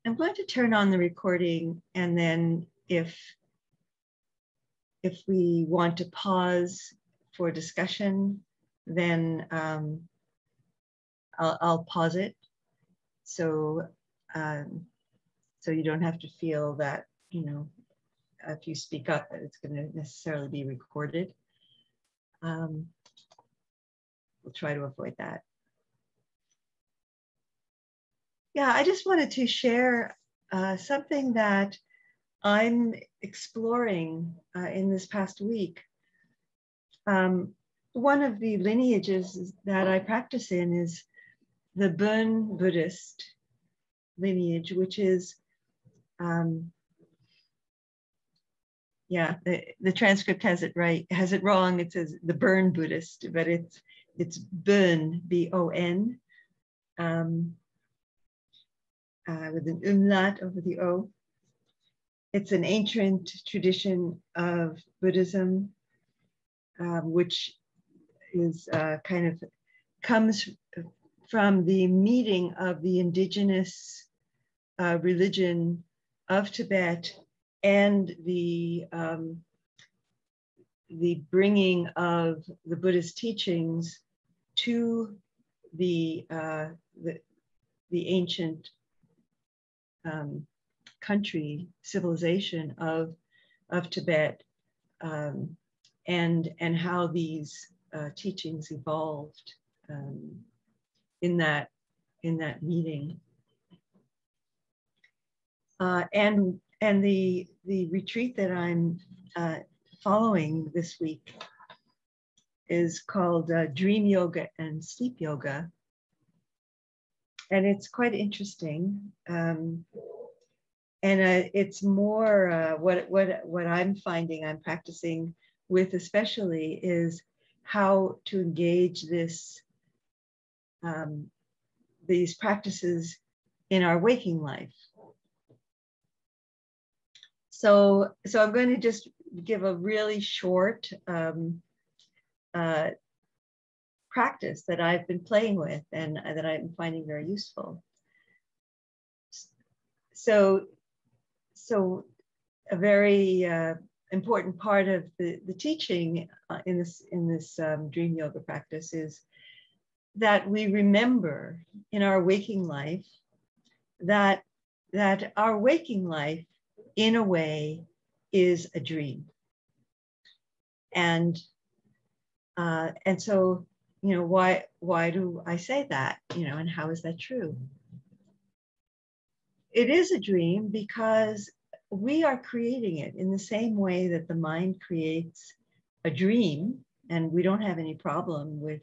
I'm going to turn on the recording, and then if we want to pause for discussion, then I'll pause it. So so you don't have to feel that, you know, if you speak up, that it's going to necessarily be recorded. We'll try to avoid that. Yeah, I just wanted to share something that I'm exploring in this past week. One of the lineages that I practice in is the Bön Buddhist lineage, which is, yeah, the transcript has it right, has it wrong. It says the Burn Buddhist, but it's Bön, B-O-N, with an umlaut over the O. It's an ancient tradition of Buddhism, which is comes from the meeting of the indigenous religion of Tibet and the bringing of the Buddhist teachings to the ancient country, civilization of Tibet, and how these teachings evolved in that meeting. And the retreat that I'm following this week is called Dream Yoga and Sleep Yoga. And it's quite interesting. And it's more what I'm finding I'm practicing with especially is how to engage these practices in our waking life. So I'm going to just give a really short practice that I've been playing with and that I'm finding very useful. So a very important part of the teaching in this dream yoga practice is that we remember in our waking life that our waking life in a way is a dream. And so, you know, why do I say that, you know, and how is that true? It is a dream because we are creating it in the same way that the mind creates a dream, and we don't have any problem with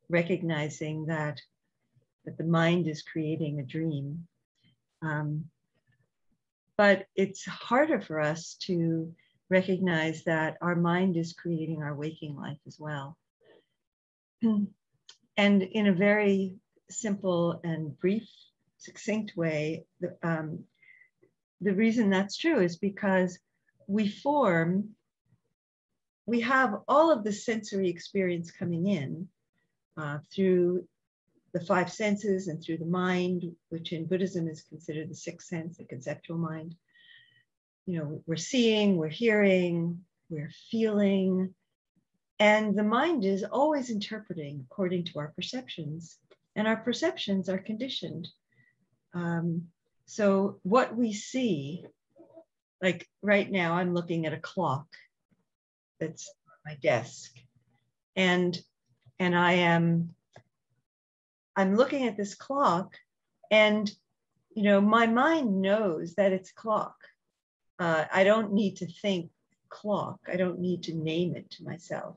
recognizing that the mind is creating a dream. But it's harder for us to recognize that our mind is creating our waking life as well. And in a very simple and brief, succinct way, the reason that's true is because we have all of the sensory experience coming in through the five senses and through the mind, which in Buddhism is considered the sixth sense, the conceptual mind. You know, we're seeing, we're hearing, we're feeling, and the mind is always interpreting according to our perceptions, and our perceptions are conditioned. So what we see, like right now, I'm looking at a clock that's on my desk, and I'm looking at this clock, and you know, my mind knows that it's clock. I don't need to think clock. I don't need to name it to myself.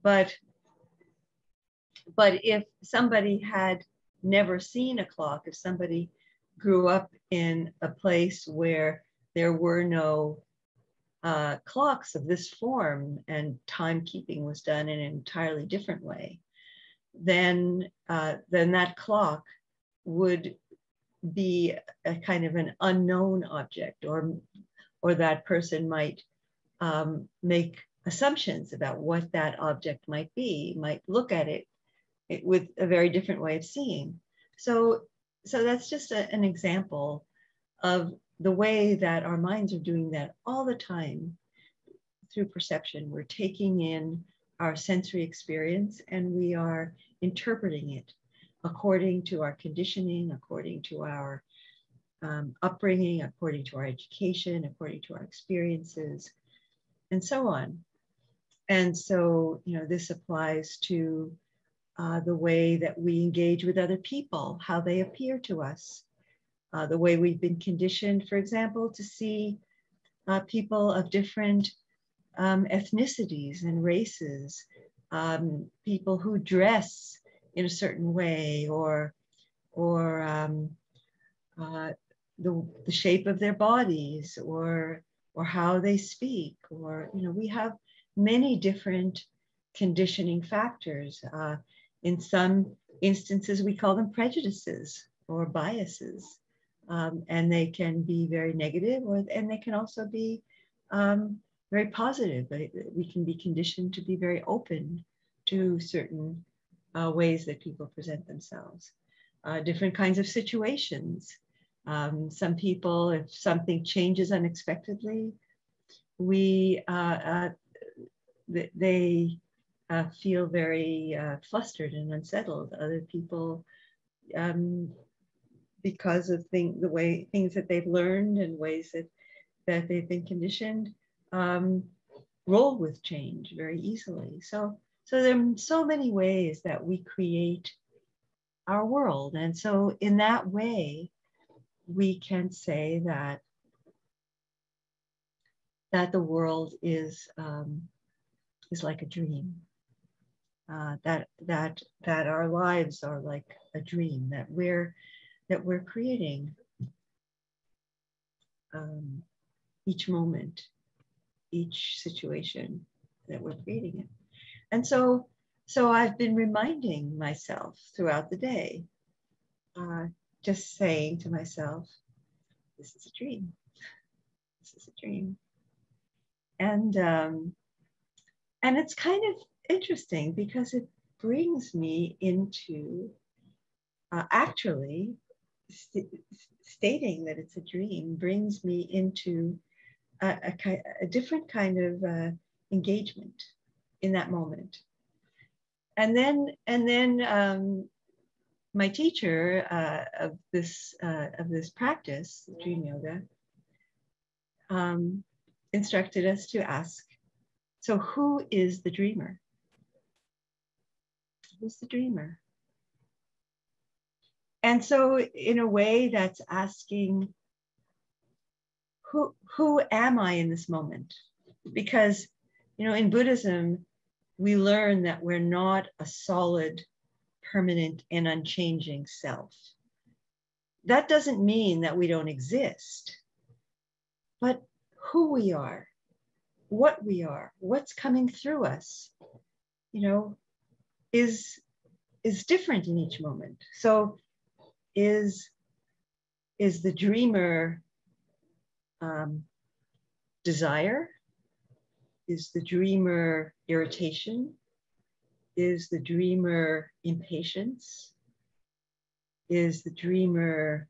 But if somebody had never seen a clock, if somebody grew up in a place where there were no clocks of this form and timekeeping was done in an entirely different way, then that clock would be a kind of an unknown object, or that person might make assumptions about what that object might be, might look at it with a very different way of seeing. So that's just an example of the way that our minds are doing that all the time through perception. We're taking in our sensory experience and we are interpreting it according to our conditioning, according to our upbringing, according to our education, according to our experiences, and so on. And so, this applies to the way that we engage with other people, how they appear to us, the way we've been conditioned, for example, to see people of different ethnicities and races, people who dress in a certain way, or the shape of their bodies, or how they speak, or we have many different conditioning factors. In some instances, we call them prejudices or biases, and they can be very negative, and they can also be very positive. We can be conditioned to be very open to certain ways that people present themselves. Different kinds of situations. Some people, if something changes unexpectedly, they feel very flustered and unsettled. Other people, because of the way things that they've learned and ways that they've been conditioned, roll with change very easily. So there are so many ways that we create our world. And so in that way, we can say that the world is like a dream. That our lives are like a dream that we're creating each moment, each situation, that we're creating it. And so I've been reminding myself throughout the day, just saying to myself, this is a dream. This is a dream. And it's kind of interesting because it brings me into actually stating that it's a dream brings me into a different kind of engagement in that moment. And then my teacher of this practice, dream yoga, instructed us to ask, so who is the dreamer? Who's the dreamer? And so in a way that's asking, who am I in this moment? Because, in Buddhism, we learn that we're not a solid, permanent, and unchanging self. That doesn't mean that we don't exist, but who we are, what we are, what's coming through us, is different in each moment. So is the dreamer desire? Is the dreamer irritation? Is the dreamer impatience? Is the dreamer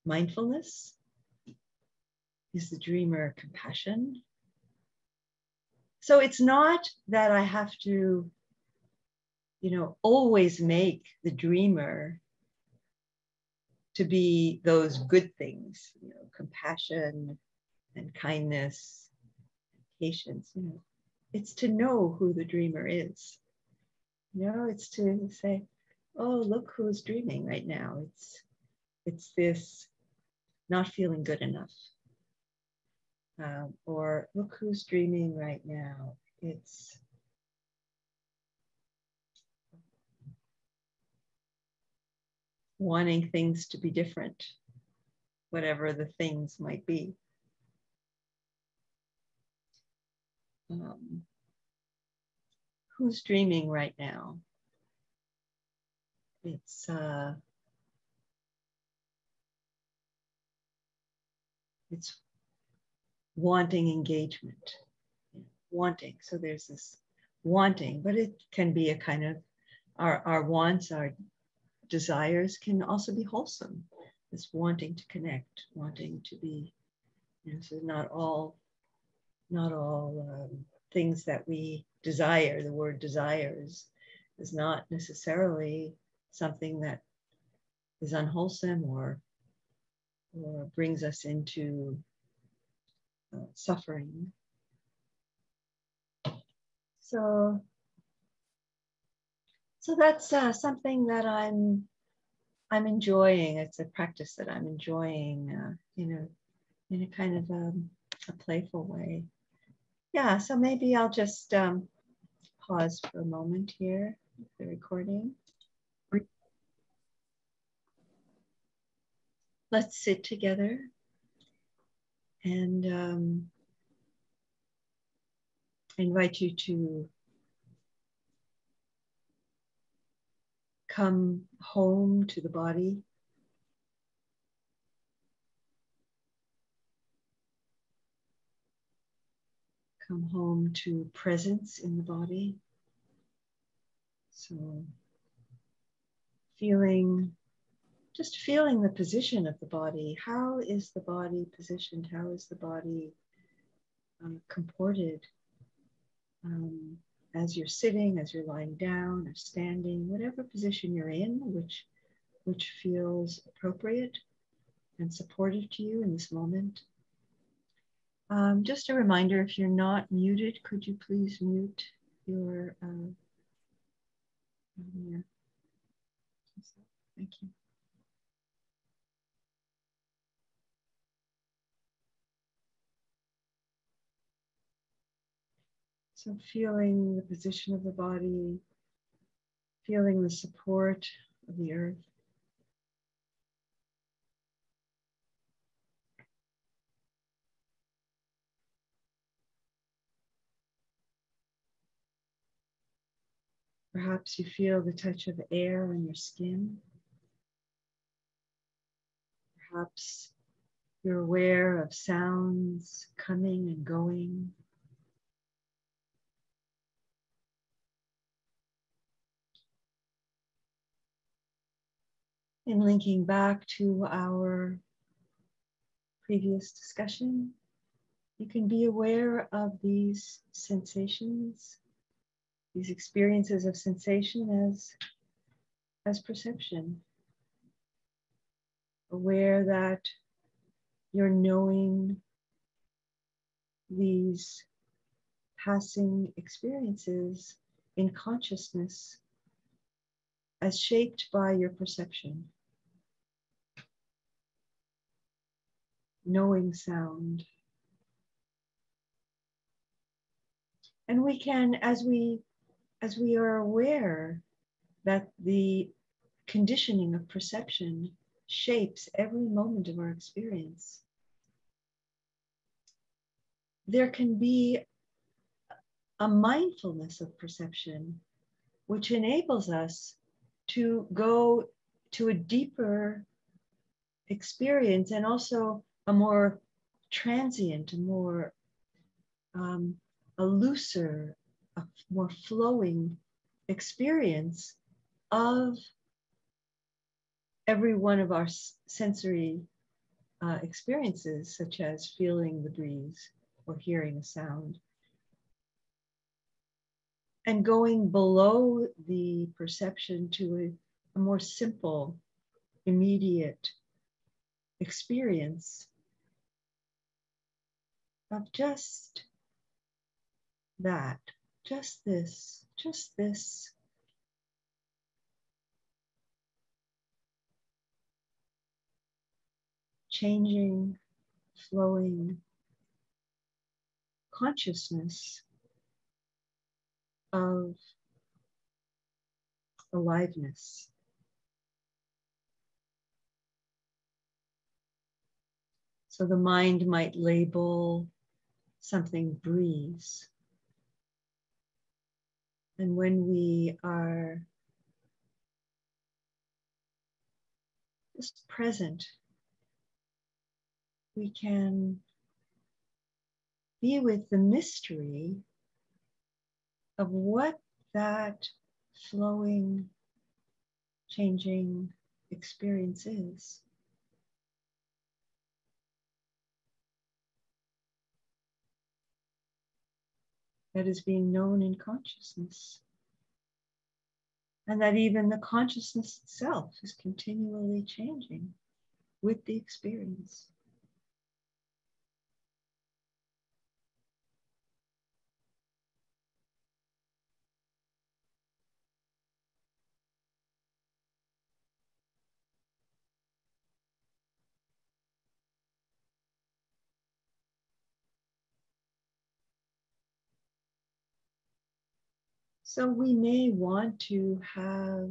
mindfulness? Is the dreamer compassion? So it's not that I have to, always make the dreamer to be those good things, compassion and kindness, patience. It's to know who the dreamer is. It's to say, oh, look who's dreaming right now. It's this not feeling good enough. Or look who's dreaming right now. It's wanting things to be different, whatever the things might be. Who's dreaming right now? It's wanting engagement, wanting. So there's this wanting, but it can be a kind of our wants, our desires can also be wholesome. this wanting to connect, wanting to be, so not all things that we desire. The word desire is not necessarily something that is unwholesome or brings us into suffering. So that's something that I'm enjoying. It's a practice that I'm enjoying, in a kind of a playful way. Yeah, so maybe I'll just pause for a moment here, the recording. Let's sit together and I invite you to come home to the body. Come home to presence in the body. So just feeling the position of the body. How is the body positioned? How is the body comported? As you're sitting, as you're lying down or standing, whatever position you're in, which feels appropriate and supportive to you in this moment. Just a reminder, if you're not muted, could you please mute your, yeah. Thank you. So feeling the position of the body, feeling the support of the earth. Perhaps you feel the touch of air on your skin. Perhaps you're aware of sounds coming and going. And linking back to our previous discussion, you can be aware of these sensations, these experiences of sensation as perception. Aware that you're knowing these passing experiences in consciousness as shaped by your perception. Knowing sound. And we can, as we are aware that the conditioning of perception shapes every moment of our experience, there can be a mindfulness of perception which enables us to go to a deeper experience and also a more transient, a more a looser, a more flowing experience of every one of our sensory experiences, such as feeling the breeze or hearing a sound. And going below the perception to a more simple, immediate experience of just that, just this changing, flowing consciousness of aliveness. So the mind might label something breeze. And when we are just present, we can be with the mystery of what that flowing, changing experience is. that is being known in consciousness. And that even the consciousness itself is continually changing with the experience. So we may want to have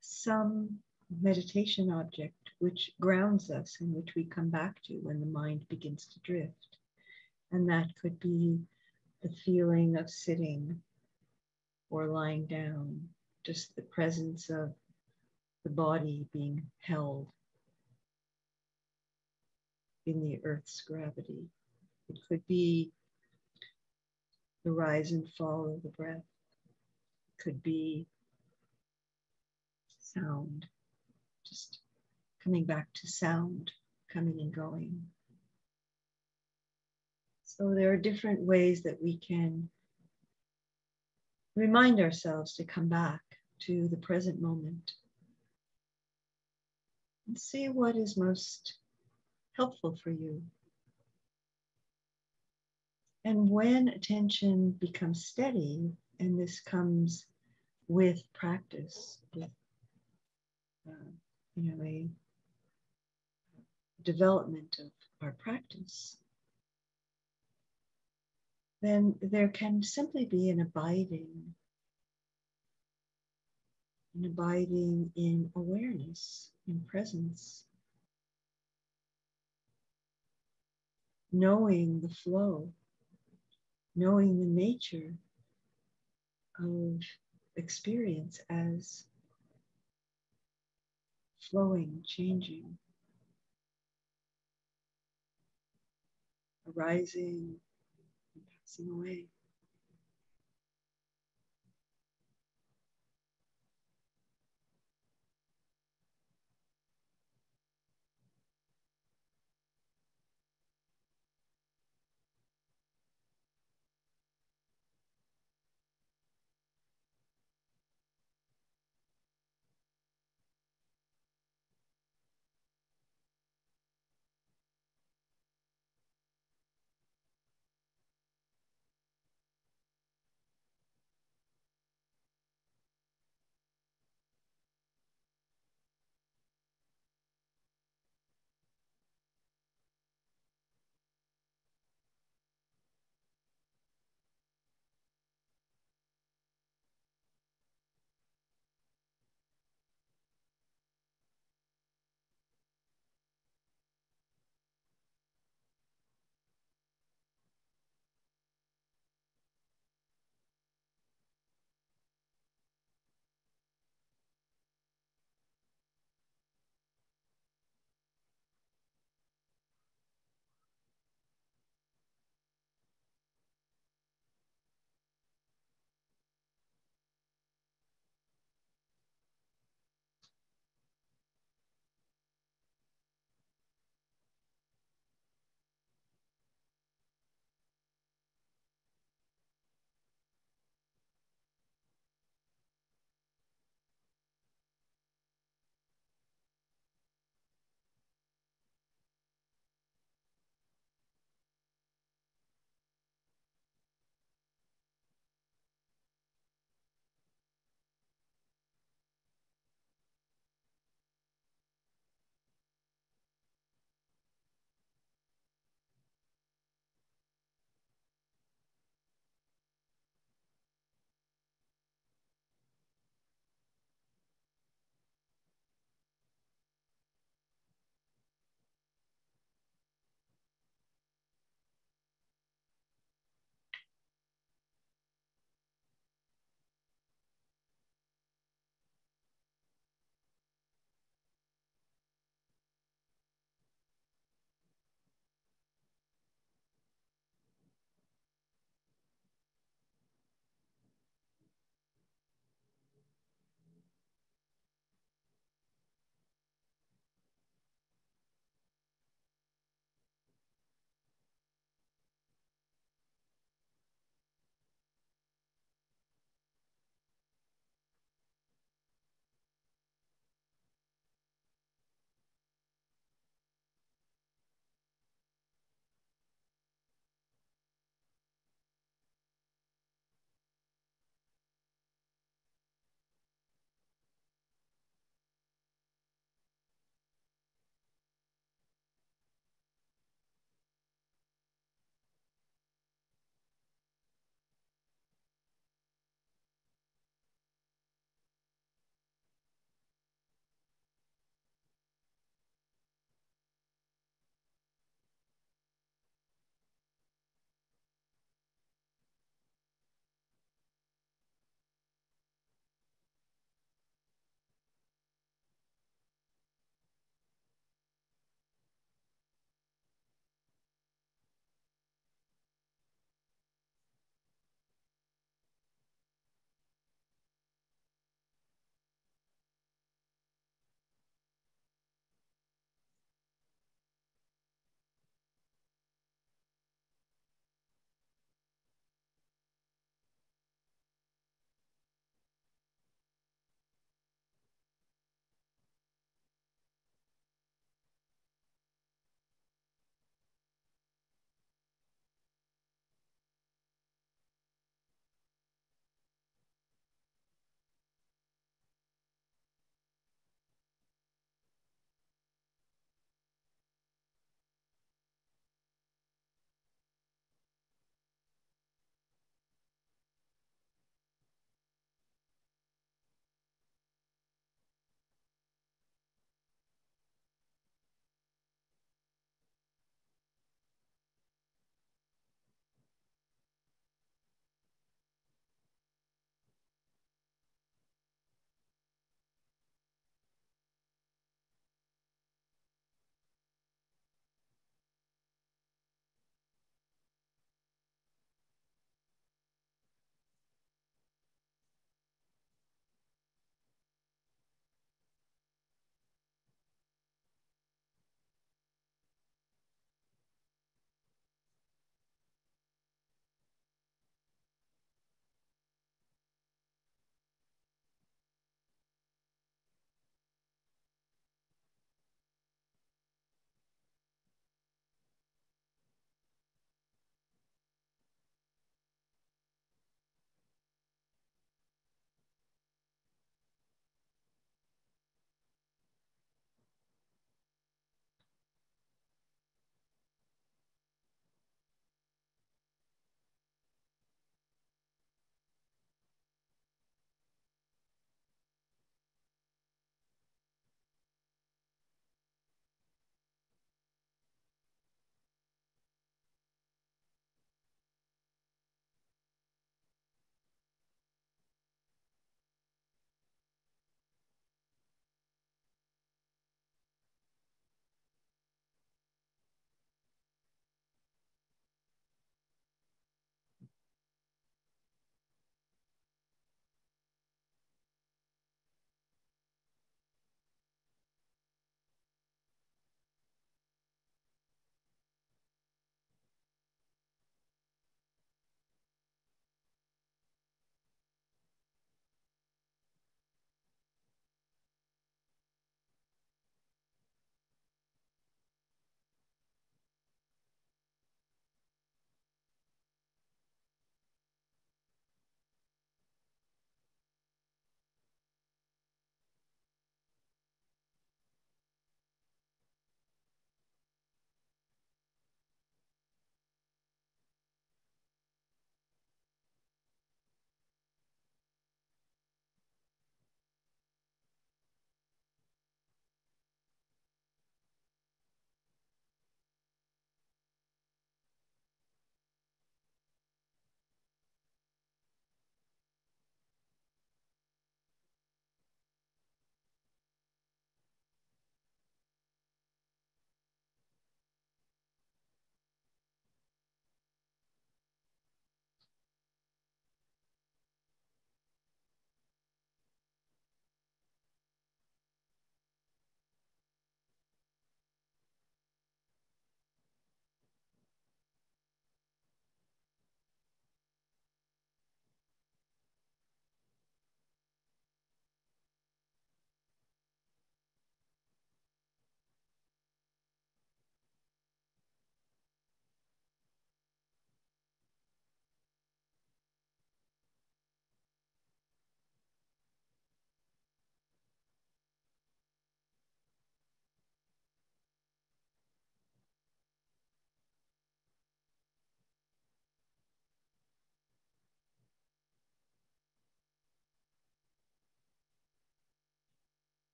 some meditation object which grounds us and which we come back to when the mind begins to drift. And that could be the feeling of sitting or lying down, just the presence of the body being held in the earth's gravity. It could be the rise and fall of the breath. It could be sound, just coming back to sound, coming and going. So there are different ways that we can remind ourselves to come back to the present moment and see what is most helpful for you. And when attention becomes steady, and this comes with practice, with a development of our practice, then there can simply be an abiding in awareness, in presence, knowing the flow, knowing the nature of experience as flowing, changing, arising, and passing away.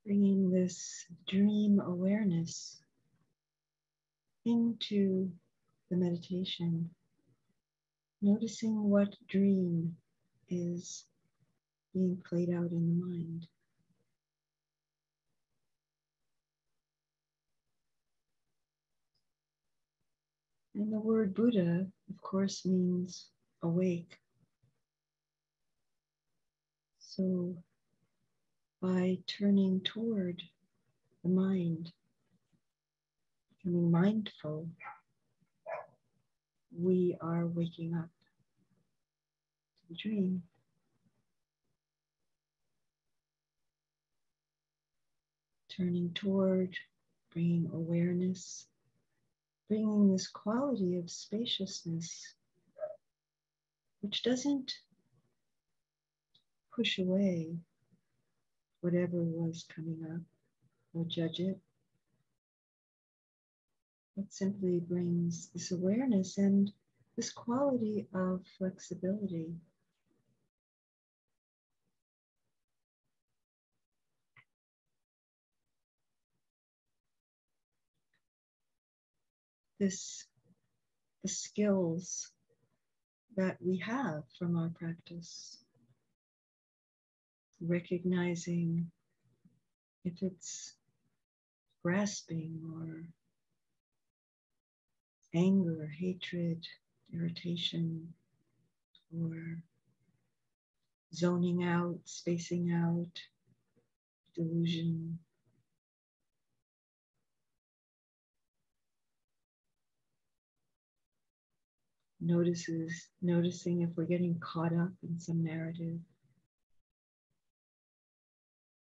Bringing this dream awareness into the meditation, noticing what dream is being played out in the mind. And the word Buddha, of course, means awake. So by turning toward the mind, becoming mindful, we are waking up to the dream. Turning toward, bringing awareness, bringing this quality of spaciousness, which doesn't push away whatever was coming up or judge it, but simply brings this awareness and this quality of flexibility. The skills that we have from our practice, recognizing if it's grasping or anger, hatred, irritation, or zoning out, spacing out, delusion. Noticing if we're getting caught up in some narrative.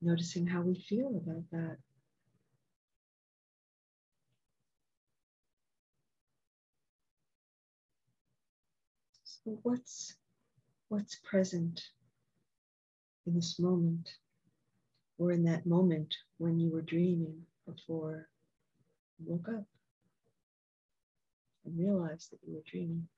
Noticing how we feel about that. So what's present in this moment, or in that moment when you were dreaming before you woke up and realized that you were dreaming?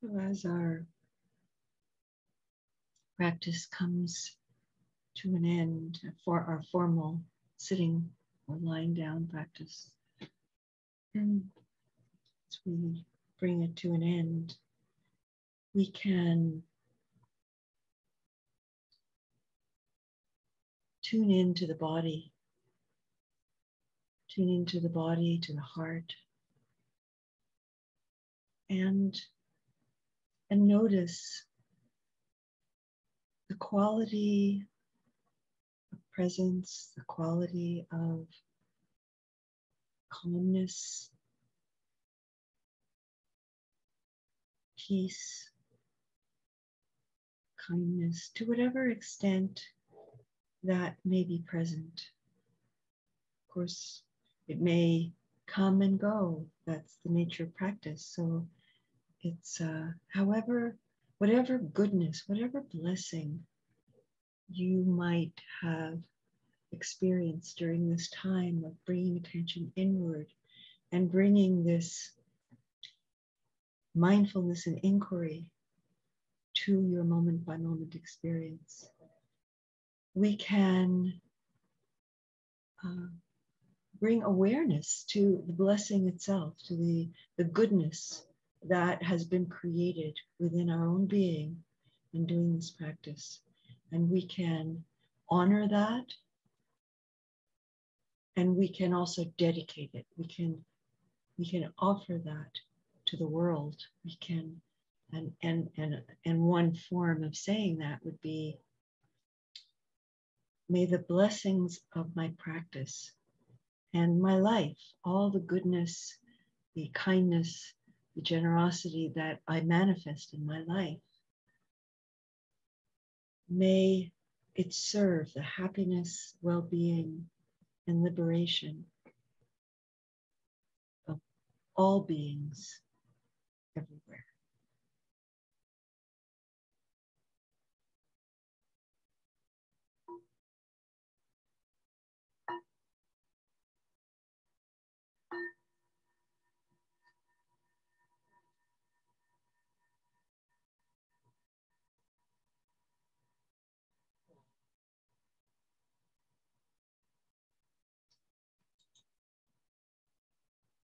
So as our practice comes to an end for our formal sitting or lying down practice, and as we bring it to an end, we can tune into the body, tune into the body, to the heart, and notice the quality of presence, the quality of calmness, peace, kindness, to whatever extent that may be present. Of course, it may come and go. That's the nature of practice. So it's however, whatever goodness, whatever blessing you might have experienced during this time of bringing attention inward and bringing this mindfulness and inquiry to your moment by moment experience, we can bring awareness to the blessing itself, to the goodness that has been created within our own being in doing this practice. And we can honor that, and we can also dedicate it. We can offer that to the world. We can, and one form of saying that would be, may the blessings of my practice and my life, all the goodness, the kindness, the generosity that I manifest in my life, may it serve the happiness, well-being, and liberation of all beings everywhere.